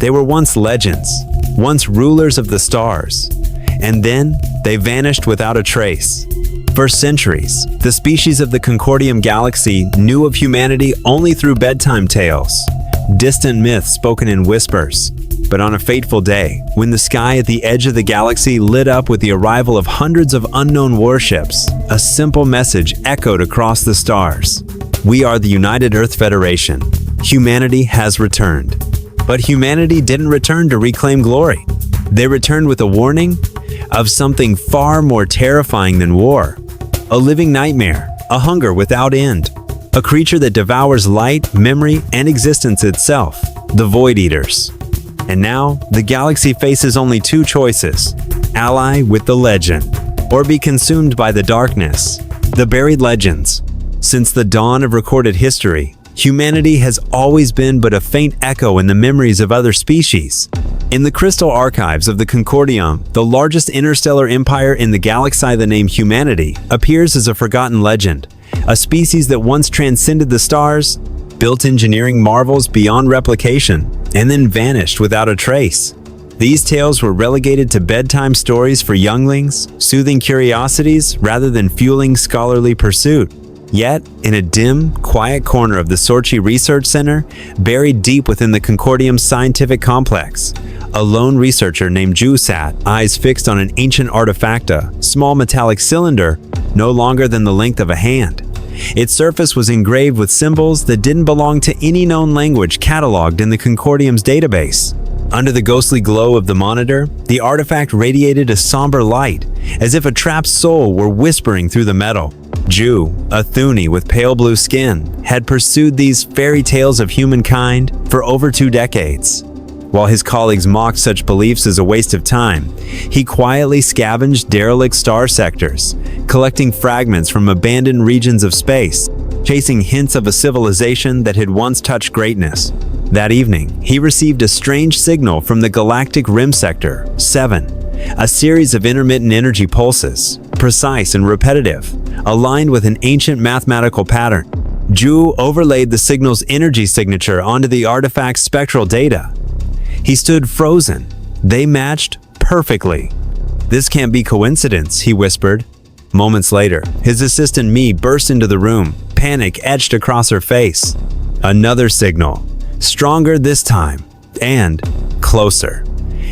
They were once legends, once rulers of the stars, and then they vanished without a trace. For centuries, the species of the Concordium galaxy knew of humanity only through bedtime tales, distant myths spoken in whispers. But on a fateful day, when the sky at the edge of the galaxy lit up with the arrival of hundreds of unknown warships, a simple message echoed across the stars. We are the United Earth Federation. Humanity has returned. But humanity didn't return to reclaim glory. They returned with a warning of something far more terrifying than war. A living nightmare, a hunger without end, a creature that devours light, memory, and existence itself, the Void Eaters. And now, the galaxy faces only two choices: ally with the legend, or be consumed by the darkness, the buried legends. Since the dawn of recorded history, humanity has always been but a faint echo in the memories of other species. In the crystal archives of the Concordium, the largest interstellar empire in the galaxy, the name humanity appears as a forgotten legend, a species that once transcended the stars, built engineering marvels beyond replication, and then vanished without a trace. These tales were relegated to bedtime stories for younglings, soothing curiosities rather than fueling scholarly pursuit. Yet, in a dim, quiet corner of the Sorchi Research Center, buried deep within the Concordium's scientific complex, a lone researcher named Ju sat, eyes fixed on an ancient artifact, a small metallic cylinder, no longer than the length of a hand. Its surface was engraved with symbols that didn't belong to any known language cataloged in the Concordium's database. Under the ghostly glow of the monitor, the artifact radiated a somber light, as if a trapped soul were whispering through the metal. Ju, a Thuni with pale blue skin, had pursued these fairy tales of humankind for over 2 decades. While his colleagues mocked such beliefs as a waste of time, he quietly scavenged derelict star sectors, collecting fragments from abandoned regions of space, chasing hints of a civilization that had once touched greatness. That evening, he received a strange signal from the galactic rim sector, 7, a series of intermittent energy pulses, precise and repetitive, aligned with an ancient mathematical pattern. Ju overlaid the signal's energy signature onto the artifact's spectral data. He stood frozen. They matched perfectly. "This can't be coincidence," he whispered. Moments later, his assistant Mi burst into the room, panic etched across her face. Another signal, stronger this time, and closer.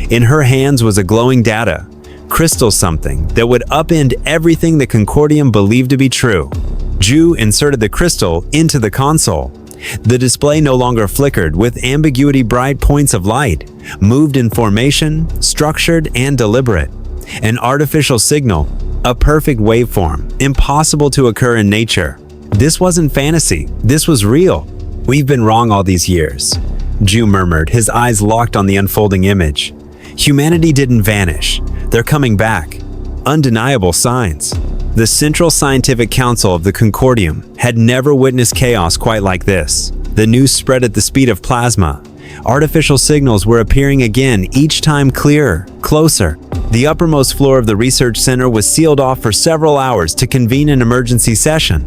In her hands was a glowing data, crystal something that would upend everything the Concordium believed to be true. Ju inserted the crystal into the console. The display no longer flickered with ambiguity, bright points of light, moved in formation, structured and deliberate. An artificial signal, a perfect waveform, impossible to occur in nature. This wasn't fantasy, this was real. "We've been wrong all these years," Ju murmured, his eyes locked on the unfolding image. "Humanity didn't vanish. They're coming back. Undeniable signs." The Central Scientific Council of the Concordium had never witnessed chaos quite like this. The news spread at the speed of plasma. Artificial signals were appearing again, each time clearer, closer. The uppermost floor of the research center was sealed off for several hours to convene an emergency session.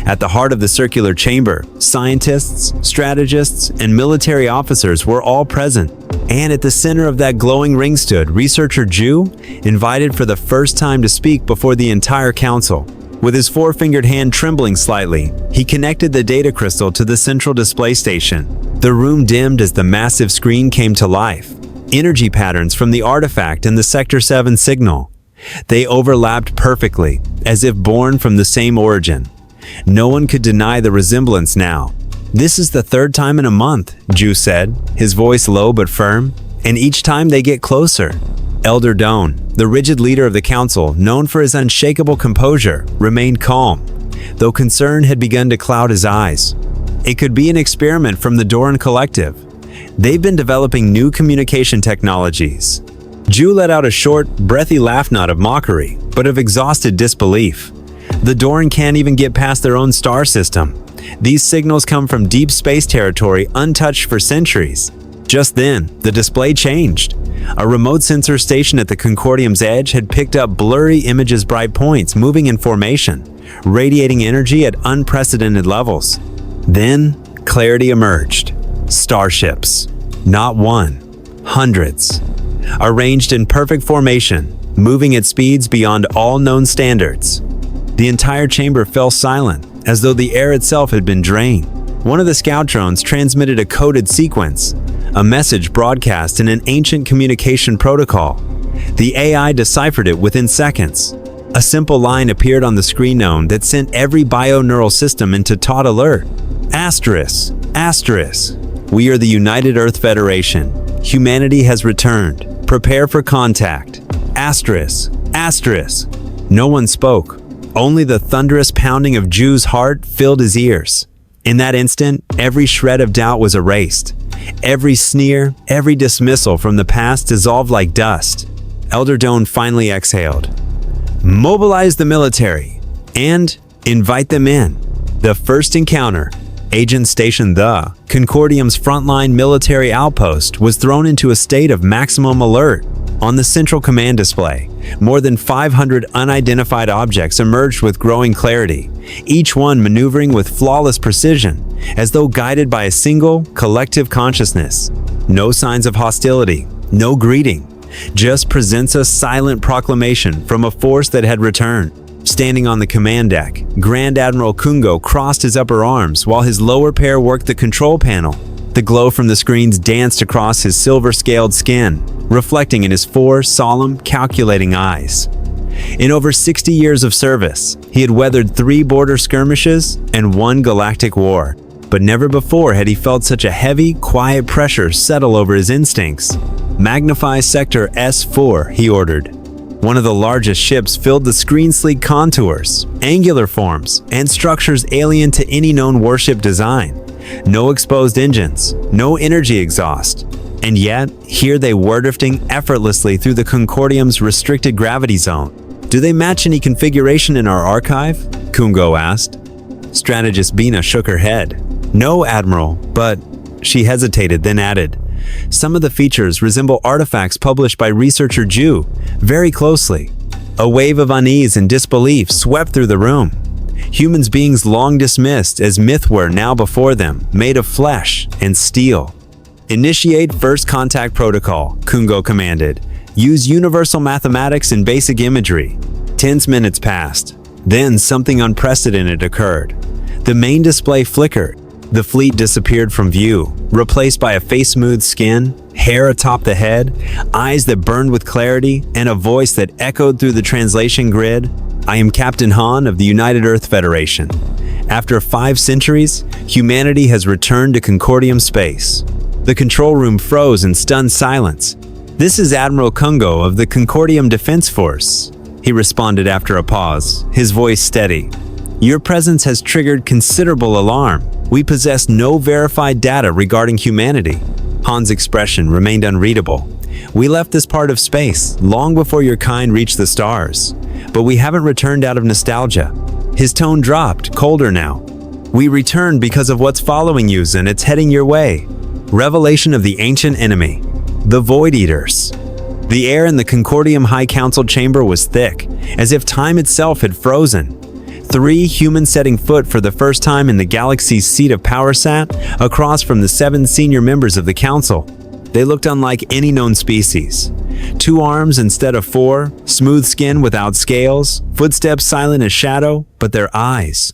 At the heart of the circular chamber, scientists, strategists, and military officers were all present. And at the center of that glowing ring stood researcher Ju, invited for the first time to speak before the entire council. With his four-fingered hand trembling slightly, he connected the data crystal to the central display station. The room dimmed as the massive screen came to life. Energy patterns from the artifact and the Sector 7 signal. They overlapped perfectly, as if born from the same origin. No one could deny the resemblance now. "This is the 3rd time in a month," Ju said, his voice low but firm, "and each time they get closer." Elder Doan, the rigid leader of the council, known for his unshakable composure, remained calm, though concern had begun to cloud his eyes. It could be an experiment from the Doran Collective. They've been developing new communication technologies. Ju let out a short, breathy laugh, not of mockery, but of exhausted disbelief. The Doran can't even get past their own star system. These signals come from deep space territory untouched for centuries. Just then, the display changed. A remote sensor station at the Concordium's edge had picked up blurry images, bright points moving in formation, radiating energy at unprecedented levels. Then, clarity emerged. Starships. Not one, Hundreds. Arranged in perfect formation, moving at speeds beyond all known standards. The entire chamber fell silent, as though the air itself had been drained. One of the scout drones transmitted a coded sequence, a message broadcast in an ancient communication protocol. The AI deciphered it within seconds. A simple line appeared on the screen known that sent every bioneural system into taut alert. Asterisk, asterisk. We are the United Earth Federation. Humanity has returned. Prepare for contact. Asterisk, asterisk. No one spoke. Only the thunderous pounding of Ju's heart filled his ears. In that instant, every shred of doubt was erased. Every sneer, every dismissal from the past dissolved like dust. Elder Doan finally exhaled. Mobilize the military and invite them in. The first encounter, Agent Station the Concordium's frontline military outpost, was thrown into a state of maximum alert. On the central command display, more than 500 unidentified objects emerged with growing clarity, each one maneuvering with flawless precision, as though guided by a single, collective consciousness. No signs of hostility, no greeting, just presents a silent proclamation from a force that had returned. Standing on the command deck, Grand Admiral Kungo crossed his upper arms while his lower pair worked the control panel. The glow from the screens danced across his silver-scaled skin, reflecting in his four solemn, calculating eyes. In over 60 years of service, he had weathered 3 border skirmishes and 1 galactic war, but never before had he felt such a heavy, quiet pressure settle over his instincts. Magnify Sector S4, he ordered. One of the largest ships filled the screen's sleek contours, angular forms, and structures alien to any known warship design. No exposed engines, no energy exhaust. And yet, here they were drifting effortlessly through the Concordium's restricted gravity zone. Do they match any configuration in our archive? Kungo asked. Strategist Bina shook her head. No, Admiral, but... She hesitated, then added, some of the features resemble artifacts published by researcher Ju, very closely. A wave of unease and disbelief swept through the room. Humans beings long dismissed as myth were now before them, made of flesh and steel. Initiate First Contact Protocol, Kungo commanded. Use universal mathematics and basic imagery. Tense minutes passed. Then something unprecedented occurred. The main display flickered. The fleet disappeared from view, replaced by a face-smooth skin, hair atop the head, eyes that burned with clarity, and a voice that echoed through the translation grid. I am Captain Han of the United Earth Federation. After 5 centuries, humanity has returned to Concordium space. The control room froze in stunned silence. This is Admiral Kungo of the Concordium Defense Force, he responded after a pause, his voice steady. Your presence has triggered considerable alarm. We possess no verified data regarding humanity. Han's expression remained unreadable. We left this part of space long before your kind reached the stars, but we haven't returned out of nostalgia. His tone dropped, colder now. We returned because of what's following you, and it's heading your way. Revelation of the ancient enemy, the Void Eaters. The air in the Concordium High Council chamber was thick, as if time itself had frozen. 3 humans setting foot for the first time in the galaxy's seat of power sat across from the 7 senior members of the council. They looked unlike any known species. 2 arms instead of 4, smooth skin without scales, footsteps silent as shadow, but their eyes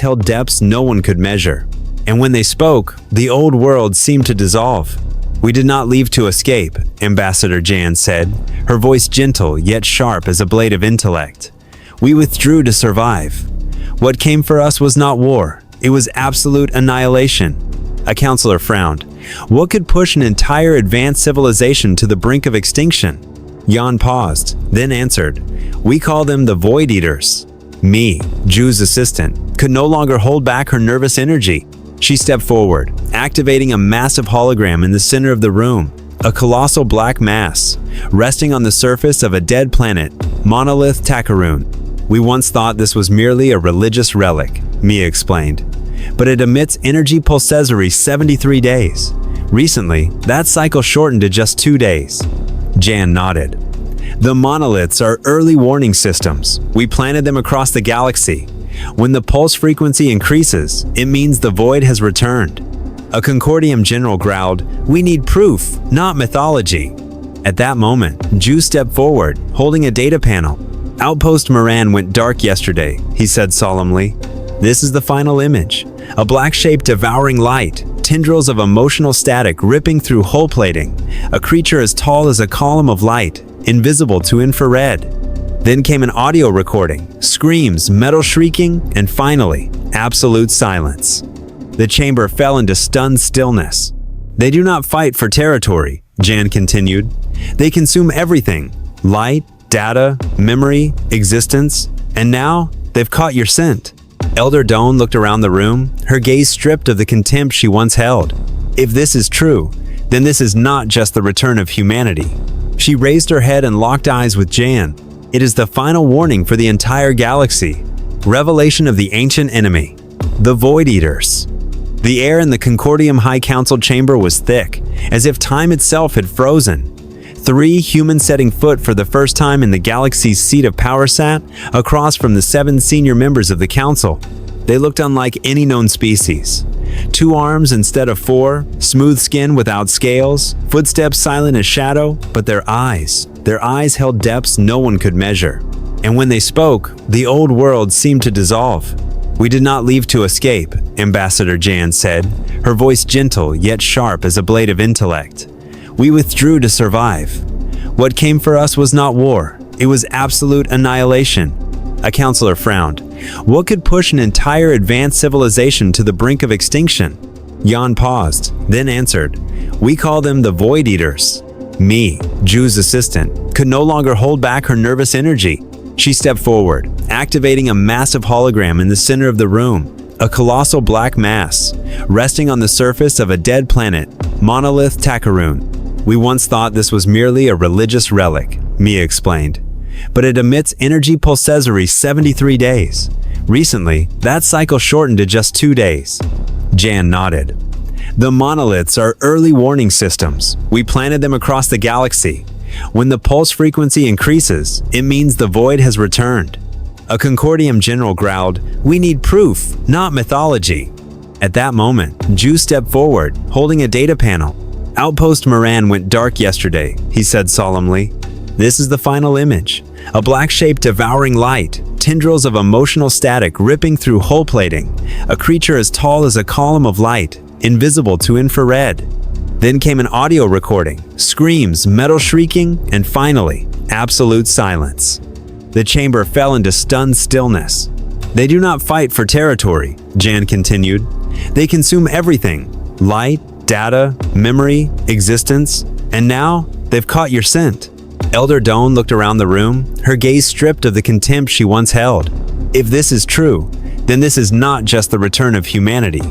held depths no one could measure. And when they spoke, the old world seemed to dissolve. We did not leave to escape, Ambassador Jan said, her voice gentle yet sharp as a blade of intellect. We withdrew to survive. What came for us was not war, it was absolute annihilation. A counselor frowned. What could push an entire advanced civilization to the brink of extinction? Jan paused, then answered, we call them the Void Eaters. Me, Ju's assistant, could no longer hold back her nervous energy. She stepped forward, activating a massive hologram in the center of the room, a colossal black mass, resting on the surface of a dead planet, Monolith Takaroon. We once thought this was merely a religious relic, Mia explained, but it emits energy pulsessory 73 days. Recently, that cycle shortened to just 2 days. Jan nodded. The monoliths are early warning systems. We planted them across the galaxy. When the pulse frequency increases, it means the void has returned. A Concordium general growled, "We need proof, not mythology." At that moment, Ju stepped forward, holding a data panel. "Outpost Moran went dark yesterday," he said solemnly. "This is the final image. A black shape devouring light, tendrils of emotional static ripping through hull plating, a creature as tall as a column of light, invisible to infrared." Then came an audio recording, screams, metal shrieking, and finally, absolute silence. The chamber fell into stunned stillness. "They do not fight for territory," Jan continued. "They consume everything: light, data, memory, existence, and now they've caught your scent." Elder Doan looked around the room, her gaze stripped of the contempt she once held. "If this is true, then this is not just the return of humanity." She raised her head and locked eyes with Jan. "It is the final warning for the entire galaxy. Revelation of the ancient enemy, the Void Eaters." The air in the Concordium High Council chamber was thick, as if time itself had frozen. 3 humans setting foot for the first time in the galaxy's seat of power sat across from the 7 senior members of the council. They looked unlike any known species. 2 arms instead of 4, smooth skin without scales, footsteps silent as shadow, but their eyes held depths no one could measure. And when they spoke, the old world seemed to dissolve. "We did not leave to escape," Ambassador Jan said, her voice gentle yet sharp as a blade of intellect. "We withdrew to survive. What came for us was not war, it was absolute annihilation." A counselor frowned. "What could push an entire advanced civilization to the brink of extinction?" Jan paused, then answered, "We call them the Void Eaters." Me, Ju's assistant, could no longer hold back her nervous energy. She stepped forward, activating a massive hologram in the center of the room, a colossal black mass, resting on the surface of a dead planet, monolith Takaroon. "We once thought this was merely a religious relic," Mia explained, "but it emits energy pulse every 73 days. Recently, that cycle shortened to just 2 days." Jan nodded. "The monoliths are early warning systems. We planted them across the galaxy. When the pulse frequency increases, it means the void has returned." A Concordium general growled, "We need proof, not mythology." At that moment, Ju stepped forward, holding a data panel. "Outpost Moran went dark yesterday," he said solemnly. "This is the final image. A black shape devouring light, tendrils of emotional static ripping through hull plating, a creature as tall as a column of light, invisible to infrared." Then came an audio recording, screams, metal shrieking, and finally, absolute silence. The chamber fell into stunned stillness. "They do not fight for territory," Jan continued. "They consume everything: light, data, memory, existence, and now they've caught your scent." Elder Doan looked around the room, her gaze stripped of the contempt she once held. "If this is true, then this is not just the return of humanity."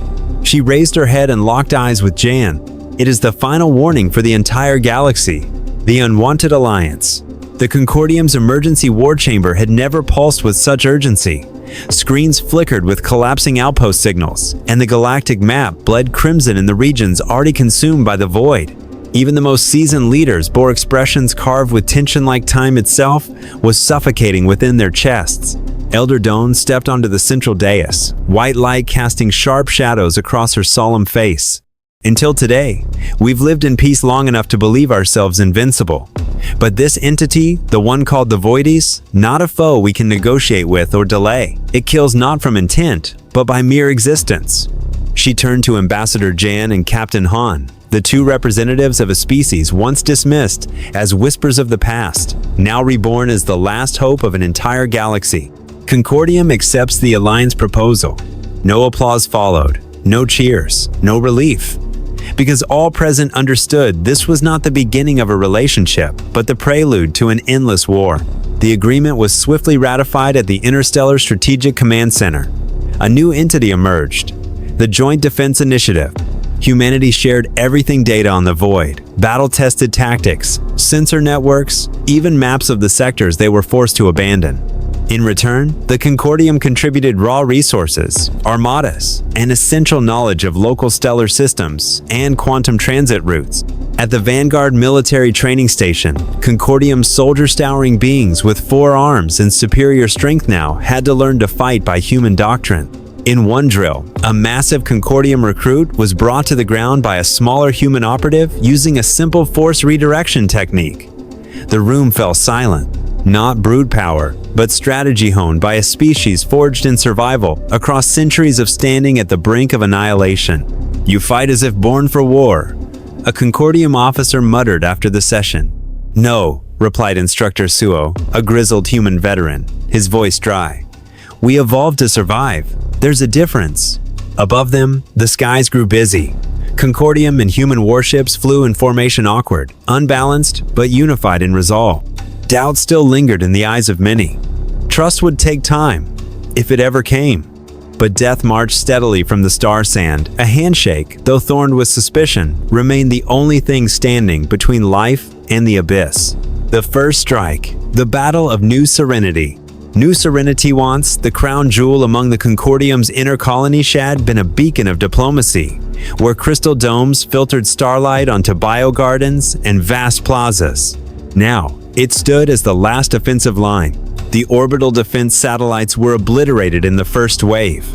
She raised her head and locked eyes with Jan. "It is the final warning for the entire galaxy, the Unwanted Alliance." The Concordium's emergency war chamber had never pulsed with such urgency. Screens flickered with collapsing outpost signals, and the galactic map bled crimson in the regions already consumed by the void. Even the most seasoned leaders bore expressions carved with tension like time itself was suffocating within their chests. Elder Doan stepped onto the central dais, white light casting sharp shadows across her solemn face. "Until today, we've lived in peace long enough to believe ourselves invincible. But this entity, the one called the Voidies, not a foe we can negotiate with or delay. It kills not from intent, but by mere existence." She turned to Ambassador Jan and Captain Han, the 2 representatives of a species once dismissed as whispers of the past, now reborn as the last hope of an entire galaxy. Concordium accepts the Alliance proposal. No applause followed, no cheers, no relief. Because all present understood this was not the beginning of a relationship, but the prelude to an endless war. The agreement was swiftly ratified at the Interstellar Strategic Command Center. A new entity emerged, the Joint Defense Initiative. Humanity shared everything: data on the void, battle-tested tactics, sensor networks, even maps of the sectors they were forced to abandon. In return, the Concordium contributed raw resources, armadas, and essential knowledge of local stellar systems and quantum transit routes. At the Vanguard military training station, Concordium's soldier-stowering beings with 4 arms and superior strength now had to learn to fight by human doctrine. In one drill, a massive Concordium recruit was brought to the ground by a smaller human operative using a simple force redirection technique. The room fell silent, not brute power, but strategy honed by a species forged in survival across centuries of standing at the brink of annihilation. "You fight as if born for war," a Concordium officer muttered after the session. "No," replied Instructor Suo, a grizzled human veteran, his voice dry. "We evolved to survive. There's a difference." Above them, the skies grew busy. Concordium and human warships flew in formation awkward, unbalanced, but unified in resolve. Doubt still lingered in the eyes of many. Trust would take time, if it ever came. But death marched steadily from the star sand. A handshake, though thorned with suspicion, remained the only thing standing between life and the abyss. The first strike, the Battle of New Serenity. New Serenity once, the crown jewel among the Concordium's inner colony, had been a beacon of diplomacy, where crystal domes filtered starlight onto biogardens and vast plazas. Now, it stood as the last offensive line. The orbital defense satellites were obliterated in the first wave.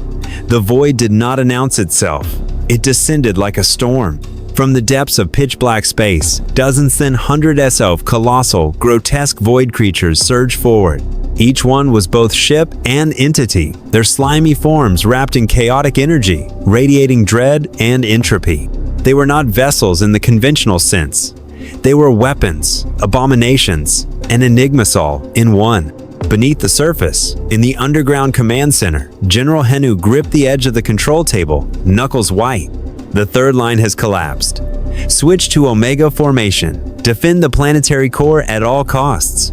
The void did not announce itself. It descended like a storm. From the depths of pitch-black space, dozens then hundreds of colossal, grotesque void creatures surged forward. Each one was both ship and entity, their slimy forms wrapped in chaotic energy, radiating dread and entropy. They were not vessels in the conventional sense. They were weapons, abominations, and enigmas all in one. Beneath the surface, in the underground command center, General Henu gripped the edge of the control table, knuckles white. The third line has collapsed. Switch to Omega formation. Defend the planetary core at all costs.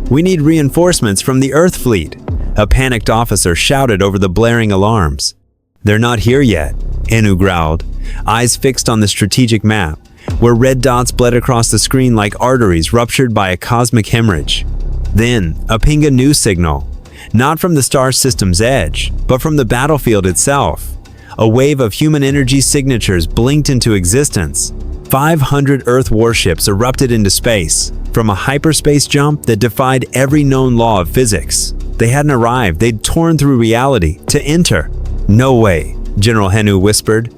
"We need reinforcements from the Earth fleet," a panicked officer shouted over the blaring alarms. "They're not here yet," Henu growled, eyes fixed on the strategic map, where red dots bled across the screen like arteries ruptured by a cosmic hemorrhage. Then, a Pinga news signal, not from the star system's edge, but from the battlefield itself. A wave of human energy signatures blinked into existence. 500 Earth warships erupted into space, from a hyperspace jump that defied every known law of physics. They hadn't arrived, they'd torn through reality to enter. "No way," General Henu whispered.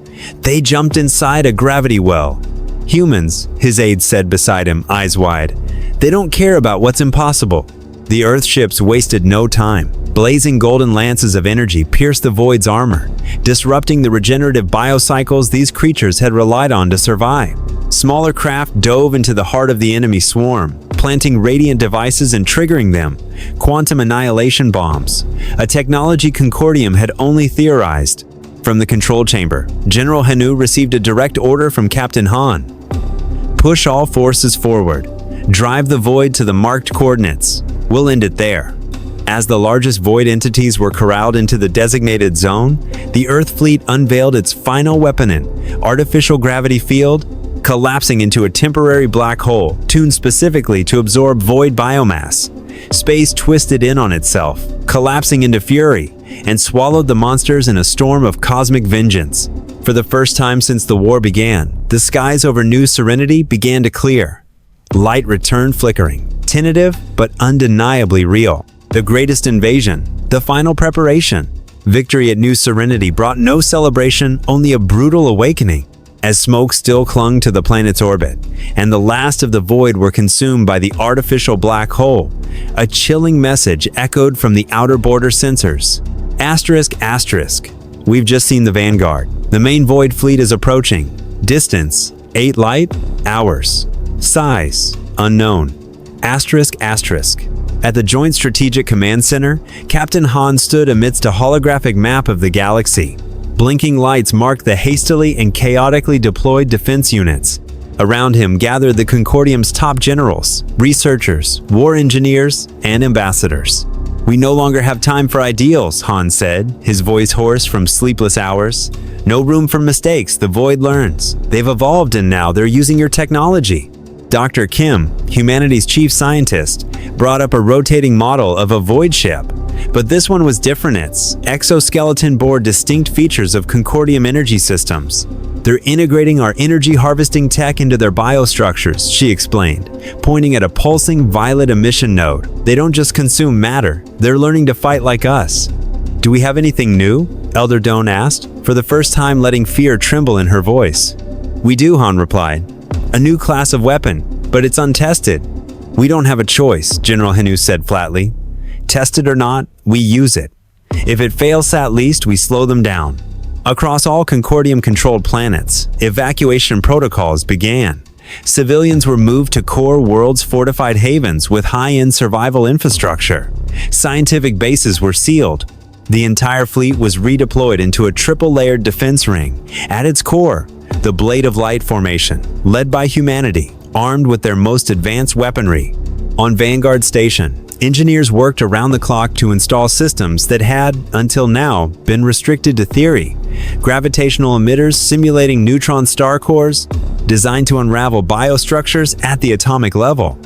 "They jumped inside a gravity well." "Humans," his aide said beside him, eyes wide. "They don't care about what's impossible." The Earth ships wasted no time. Blazing golden lances of energy pierced the void's armor, disrupting the regenerative biocycles these creatures had relied on to survive. Smaller craft dove into the heart of the enemy swarm, planting radiant devices and triggering them, quantum annihilation bombs, a technology Concordium had only theorized. From the control chamber, General Henu received a direct order from Captain Han. "Push all forces forward. Drive the void to the marked coordinates. We'll end it there." As the largest void entities were corralled into the designated zone, the Earth fleet unveiled its final weapon, artificial gravity field, collapsing into a temporary black hole tuned specifically to absorb void biomass. Space twisted in on itself, collapsing into fury, and swallowed the monsters in a storm of cosmic vengeance. For the first time since the war began, the skies over New Serenity began to clear. Light returned flickering, tentative but undeniably real. The greatest invasion, the final preparation. Victory at New Serenity brought no celebration, only a brutal awakening. As smoke still clung to the planet's orbit, and the last of the void were consumed by the artificial black hole, a chilling message echoed from the outer border sensors. Asterisk, asterisk. We've just seen the Vanguard. The main void fleet is approaching. Distance, 8 light hours. Size, unknown. Asterisk, asterisk. At the Joint Strategic Command Center, Captain Han stood amidst a holographic map of the galaxy. Blinking lights marked the hastily and chaotically deployed defense units. Around him gathered the Concordium's top generals, researchers, war engineers, and ambassadors. "We no longer have time for ideals," Han said, his voice hoarse from sleepless hours. "No room for mistakes, the void learns. They've evolved and now they're using your technology." Dr. Kim, humanity's chief scientist, brought up a rotating model of a void ship. But this one was different. Its exoskeleton bore distinct features of Concordium energy systems. "They're integrating our energy harvesting tech into their biostructures," she explained, pointing at a pulsing violet emission node. "They don't just consume matter, they're learning to fight like us." "Do we have anything new?" Elder Doan asked, for the first time letting fear tremble in her voice. "We do," Han replied. "A new class of weapon, but it's untested." "We don't have a choice," General Henu said flatly. "Tested or not, we use it. If it fails, at least we slow them down." Across all Concordium-controlled planets, evacuation protocols began. Civilians were moved to core worlds' fortified havens with high-end survival infrastructure. Scientific bases were sealed. The entire fleet was redeployed into a triple-layered defense ring. At its core, the Blade of Light formation, led by humanity, armed with their most advanced weaponry. On Vanguard Station, engineers worked around the clock to install systems that had, until now, been restricted to theory. Gravitational emitters simulating neutron star cores, designed to unravel biostructures at the atomic level.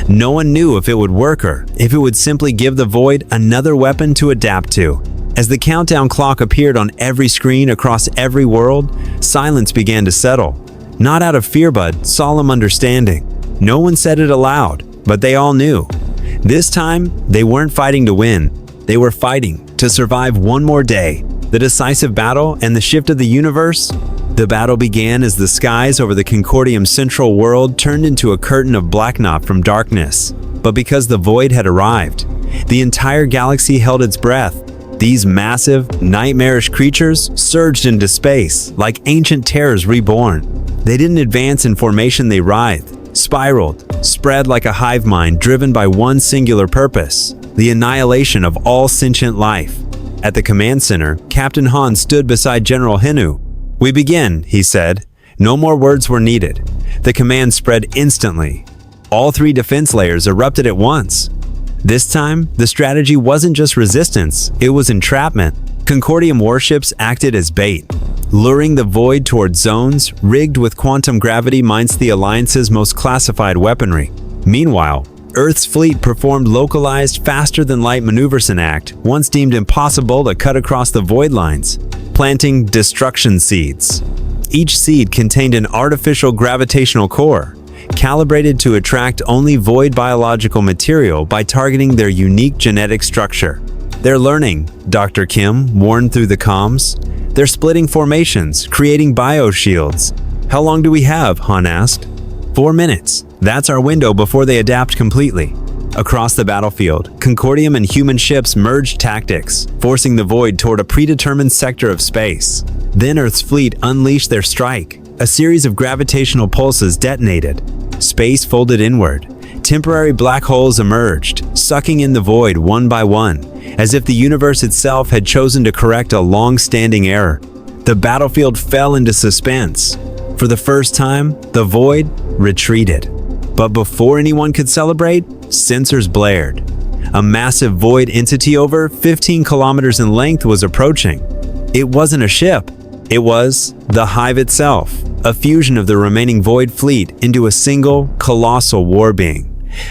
No one knew if it would work or if it would simply give the Void another weapon to adapt to. As the countdown clock appeared on every screen across every world, silence began to settle. Not out of fear but solemn understanding. No one said it aloud, but they all knew. This time, they weren't fighting to win. They were fighting to survive one more day. The decisive battle and the shift of the universe. The battle began as the skies over the Concordium central world turned into a curtain of blacknot from darkness. But because the Void had arrived, the entire galaxy held its breath. These massive, nightmarish creatures surged into space like ancient terrors reborn. They didn't advance in formation, they writhed, spiraled, spread like a hive mind driven by one singular purpose: the annihilation of all sentient life. At the command center, Captain Han stood beside General Henu. "We begin," he said. No more words were needed. The command spread instantly. All three defense layers erupted at once. This time, the strategy wasn't just resistance, it was entrapment. Concordium warships acted as bait, luring the Void toward zones rigged with quantum gravity minus the Alliance's most classified weaponry. Meanwhile, Earth's fleet performed localized, faster-than-light maneuvers in act, once deemed impossible to cut across the Void lines, planting destruction seeds. Each seed contained an artificial gravitational core, calibrated to attract only Void biological material by targeting their unique genetic structure. "They're learning," Dr. Kim warned through the comms. "They're splitting formations, creating bioshields." "How long do we have?" Han asked. 4 minutes. That's our window before they adapt completely. Across the battlefield, Concordium and human ships merged tactics, forcing the Void toward a predetermined sector of space. Then Earth's fleet unleashed their strike. A series of gravitational pulses detonated. Space folded inward. Temporary black holes emerged, sucking in the Void one by one, as if the universe itself had chosen to correct a long-standing error. The battlefield fell into suspense. For the first time, the Void retreated. But before anyone could celebrate, sensors blared. A massive Void entity over 15 kilometers in length was approaching. It wasn't a ship. It was the Hive itself, a fusion of the remaining Void fleet into a single, colossal war being.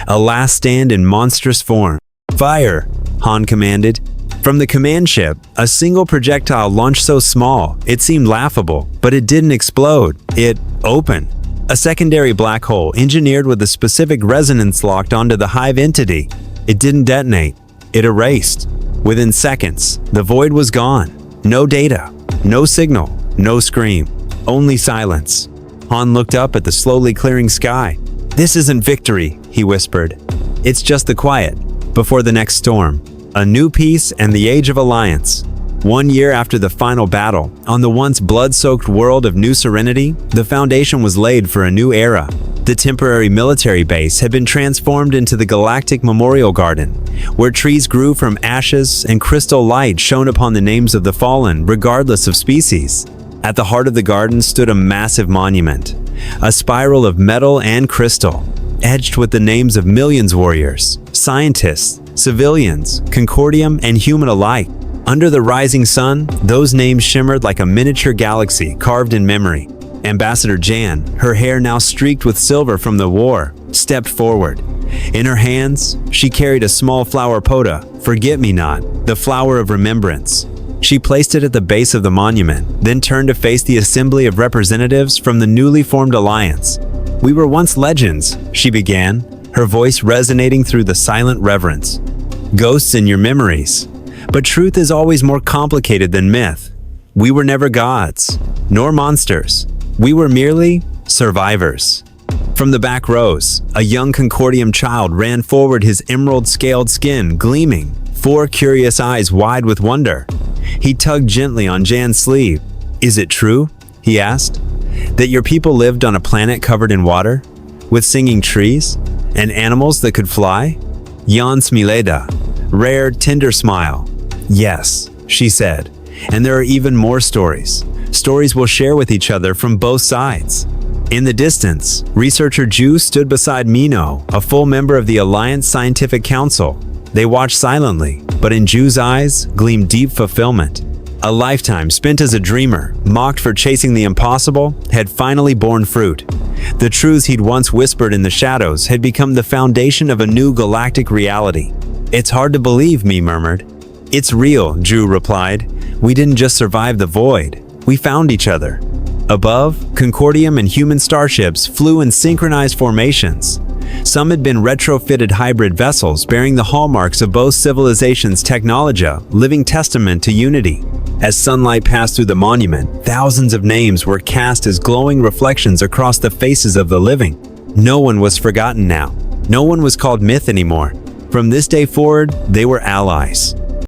A last stand in monstrous form. "Fire!" Han commanded. From the command ship, a single projectile launched so small, it seemed laughable, but it didn't explode. It opened. A secondary black hole engineered with a specific resonance locked onto the Hive entity. It didn't detonate. It erased. Within seconds, the Void was gone. No data, no signal, no scream, only silence. Han looked up at the slowly clearing sky. "This isn't victory," he whispered. "It's just the quiet before the next storm. A new peace and the age of alliance." 1 year after the final battle, on the once blood-soaked world of New Serenity, the foundation was laid for a new era. The temporary military base had been transformed into the Galactic Memorial Garden, where trees grew from ashes and crystal light shone upon the names of the fallen, regardless of species. At the heart of the garden stood a massive monument, a spiral of metal and crystal, edged with the names of millions of warriors, scientists, civilians, Concordium, and human alike. Under the rising sun, those names shimmered like a miniature galaxy carved in memory. Ambassador Jan, her hair now streaked with silver from the war, stepped forward. In her hands, she carried a small flower poda, forget-me-not, the flower of remembrance. She placed it at the base of the monument, then turned to face the assembly of representatives from the newly formed alliance. "We were once legends," she began, her voice resonating through the silent reverence. "Ghosts in your memories. But truth is always more complicated than myth. We were never gods, nor monsters. We were merely survivors. From the back rows, a young Concordium child ran forward, his emerald-scaled skin gleaming, 4 curious eyes wide with wonder. He tugged gently on Jan's sleeve. "Is it true?" he asked. "That your people lived on a planet covered in water, with singing trees, and animals that could fly?" Jan Smileda, rare, tender smile. "Yes," she said, "and there are even more stories. Stories we'll share with each other from both sides." In the distance, researcher Ju stood beside Mino, a full member of the Alliance Scientific Council. They watched silently, but in Ju's eyes gleamed deep fulfillment. A lifetime spent as a dreamer, mocked for chasing the impossible, had finally borne fruit. The truths he'd once whispered in the shadows had become the foundation of a new galactic reality. "It's hard to believe," Mi murmured. "It's real," Ju replied. "We didn't just survive the void, we found each other." Above, Concordium and human starships flew in synchronized formations. Some had been retrofitted hybrid vessels bearing the hallmarks of both civilizations' technology, living testament to unity. As sunlight passed through the monument, thousands of names were cast as glowing reflections across the faces of the living. No one was forgotten now. No one was called myth anymore. From this day forward, they were allies.